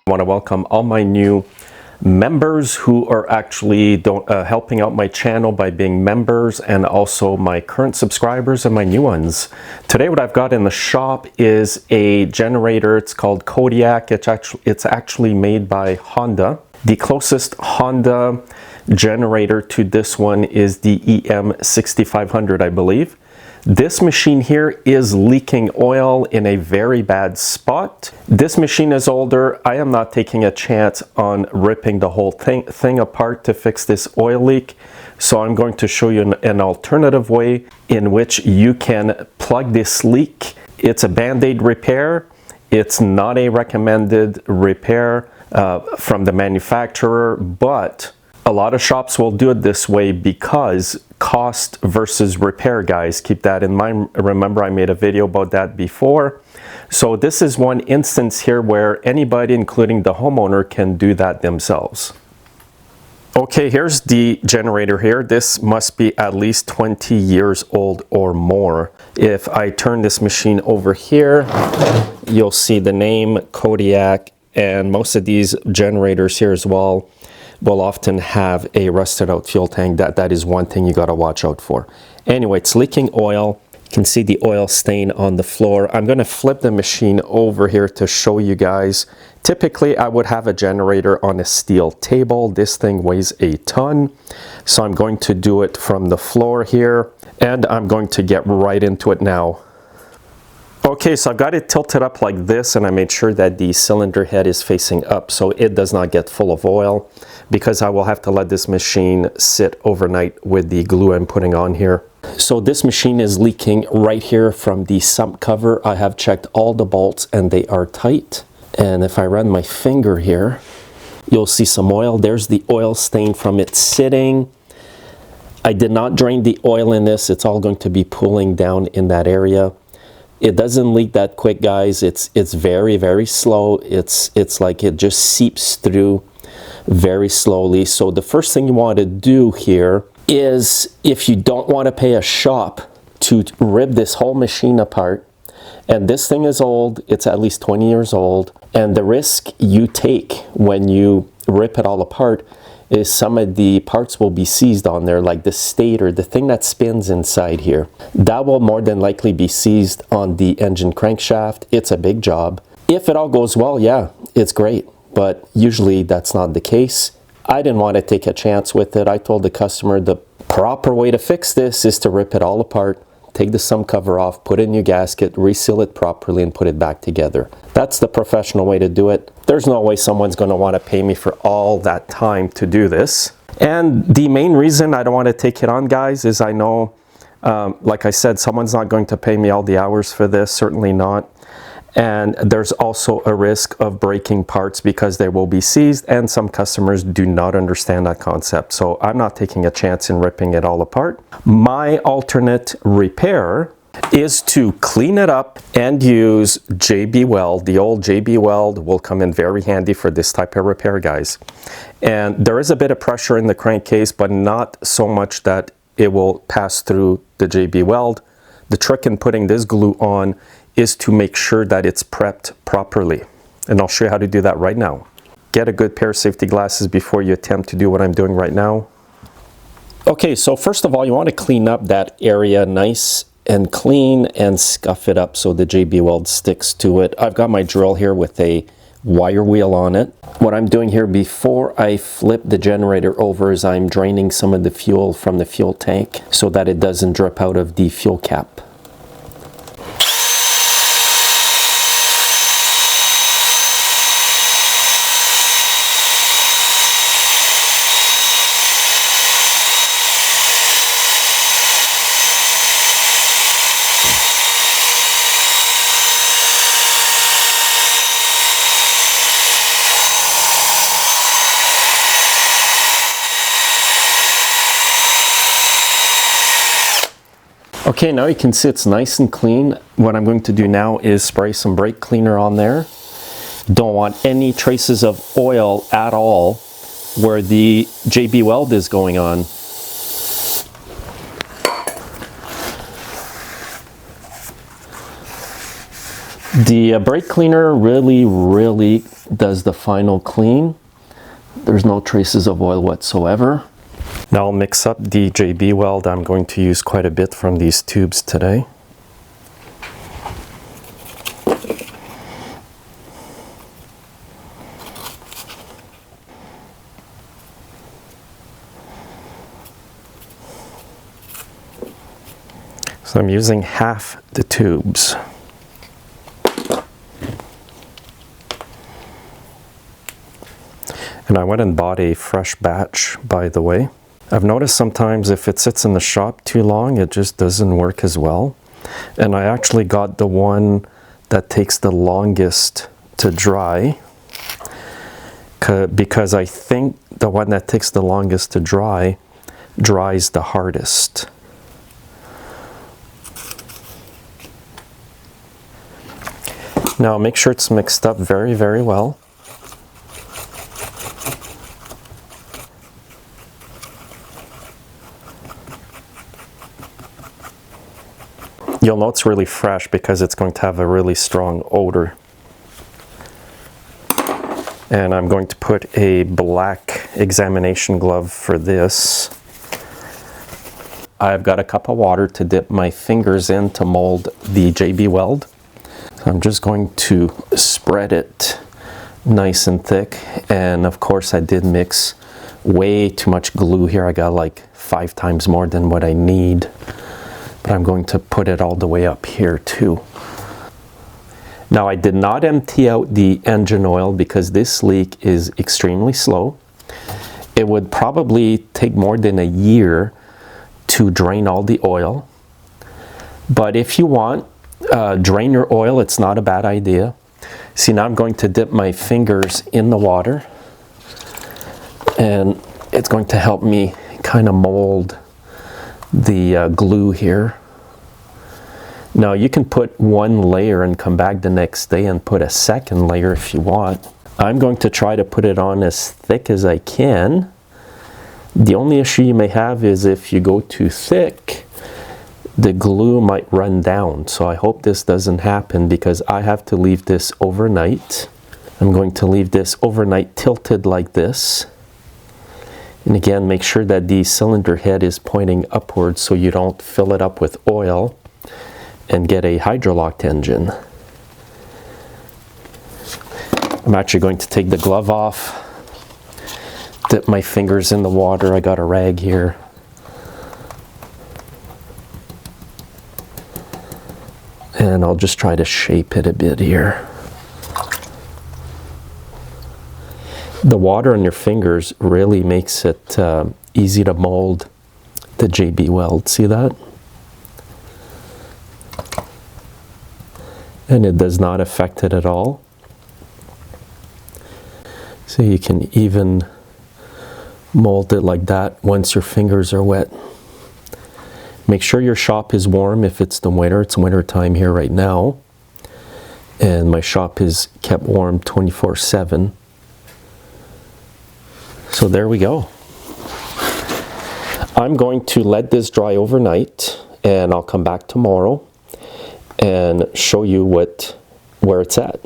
I want to welcome all my new members who are actually helping out my channel by being members, and also my current subscribers and my new ones. Today what I've got in the shop is a generator. It's called Kodiak. It's actually made by Honda. The closest Honda generator to this one is the EM6500, I believe. This machine here is leaking oil in a very bad spot. This machine is older. I am not taking a chance on ripping the whole thing apart to fix this oil leak. So I'm going to show you an alternative way in which you can plug this leak. It's a band-aid repair. It's not a recommended repair from the manufacturer, but a lot of shops will do it this way because cost versus repair, guys. Keep that in mind. Remember, I made a video about that before. So this is one instance here where anybody, including the homeowner, can do that themselves. Okay, here's the generator here. This must be at least 20 years old or more. If I turn this machine over here, you'll see the name Kodiak, and most of these generators here as well will often have a rusted out fuel tank. That is one thing you got to watch out for. Anyway, it's leaking oil. You can see the oil stain on the floor. I'm going to flip the machine over here to show you guys. Typically, I would have a generator on a steel table. This thing weighs a ton. So I'm going to do it from the floor here, and I'm going to get right into it now. Okay, so I've got it tilted up like this, and I made sure that the cylinder head is facing up so it does not get full of oil, because I will have to let this machine sit overnight with the glue I'm putting on here. So this machine is leaking right here from the sump cover. I have checked all the bolts and they are tight. And if I run my finger here, you'll see some oil. There's the oil stain from it sitting. I did not drain the oil in this. It's all going to be pooling down in that area. It doesn't leak that quick, guys. It's very, very slow. It's like it just seeps through very slowly. So the first thing you want to do here is, if you don't want to pay a shop to rip this whole machine apart, and this thing is old, it's at least 20 years old, and the risk you take when you rip it all apart is some of the parts will be seized on there, like the stator, the thing that spins inside here. That will more than likely be seized on the engine crankshaft. It's a big job. If it all goes well, yeah, it's great, but usually that's not the case. I didn't want to take a chance with it. I told the customer the proper way to fix this is to rip it all apart, take the sump cover off, put in your gasket, reseal it properly, and put it back together. That's the professional way to do it. There's no way someone's going to want to pay me for all that time to do this. And the main reason I don't want to take it on, guys, is I know, like I said, someone's not going to pay me all the hours for this, certainly not. And there's also a risk of breaking parts because they will be seized, and some customers do not understand that concept. So I'm not taking a chance in ripping it all apart. My alternate repair is to clean it up and use JB Weld. The old JB Weld will come in very handy for this type of repair, guys. And there is a bit of pressure in the crankcase, but not so much that it will pass through the JB Weld. The trick in putting this glue on is to make sure that it's prepped properly. And I'll show you how to do that right now. Get a good pair of safety glasses before you attempt to do what I'm doing right now. Okay, so first of all, you want to clean up that area nice and clean and scuff it up so the JB Weld sticks to it. I've got my drill here with a wire wheel on it. What I'm doing here before I flip the generator over is I'm draining some of the fuel from the fuel tank so that it doesn't drip out of the fuel cap. Okay, now you can see it's nice and clean. What I'm going to do now is spray some brake cleaner on there. Don't want any traces of oil at all where the JB Weld is going on. The brake cleaner really does the final clean. There's no traces of oil whatsoever. Now I'll mix up the JB Weld. I'm going to use quite a bit from these tubes today. So I'm using half the tubes. And I went and bought a fresh batch, by the way. I've noticed sometimes if it sits in the shop too long, it just doesn't work as well. And I actually got the one that takes the longest to dry, because I think the one that takes the longest to dry dries the hardest. Now make sure it's mixed up very well. You'll know it's really fresh because it's going to have a really strong odor. And I'm going to put a black examination glove for this. I've got a cup of water to dip my fingers in to mold the JB Weld. So I'm just going to spread it nice and thick. And of course I did mix way too much glue here. I got like 5 times more than what I need. But I'm going to put it all the way up here too. Now I did not empty out the engine oil because this leak is extremely slow. It would probably take more than a year to drain all the oil. But if you want, drain your oil, it's not a bad idea. See, now I'm going to dip my fingers in the water and it's going to help me kind of mold the glue here. Now you can put one layer and come back the next day and put a second layer if you want. I'm going to try to put it on as thick as I can. The only issue you may have is if you go too thick, the glue might run down. So I hope this doesn't happen because I have to leave this overnight. I'm going to leave this overnight tilted like this. And again, make sure that the cylinder head is pointing upwards so you don't fill it up with oil and get a hydrolocked engine. I'm actually going to take the glove off, dip my fingers in the water. I got a rag here. And I'll just try to shape it a bit here. The water on your fingers really makes it easy to mold the JB Weld. See that? And it does not affect it at all. So you can even mold it like that once your fingers are wet. Make sure your shop is warm if it's the winter. It's winter time here right now. And my shop is kept warm 24/7. So there we go. I'm going to let this dry overnight and I'll come back tomorrow and show you where it's at.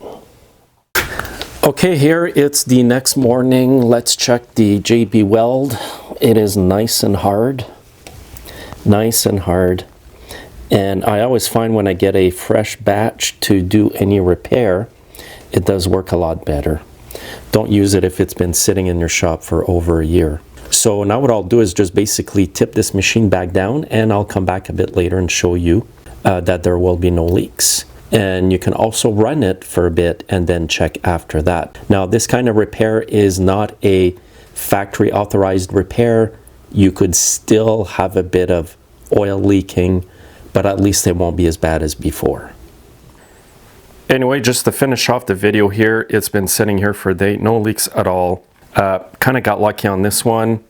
Okay, here it's the next morning. Let's check the JB Weld. It is nice and hard. Nice and hard. And I always find when I get a fresh batch to do any repair, it does work a lot better. Don't use it if it's been sitting in your shop for over a year. So now what I'll do is just basically tip this machine back down and I'll come back a bit later and show you that there will be no leaks. And you can also run it for a bit and then check after that. Now this kind of repair is not a factory authorized repair. You could still have a bit of oil leaking, but at least it won't be as bad as before. Anyway, just to finish off the video here, it's been sitting here for a day, no leaks at all. Kind of got lucky on this one.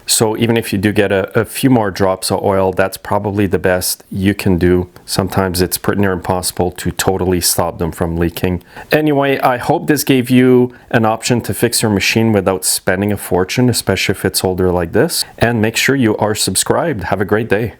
So even if you do get a few more drops of oil, that's probably the best you can do. Sometimes it's pretty near impossible to totally stop them from leaking. Anyway, I hope this gave you an option to fix your machine without spending a fortune, especially if it's older like this. And make sure you are subscribed. Have a great day.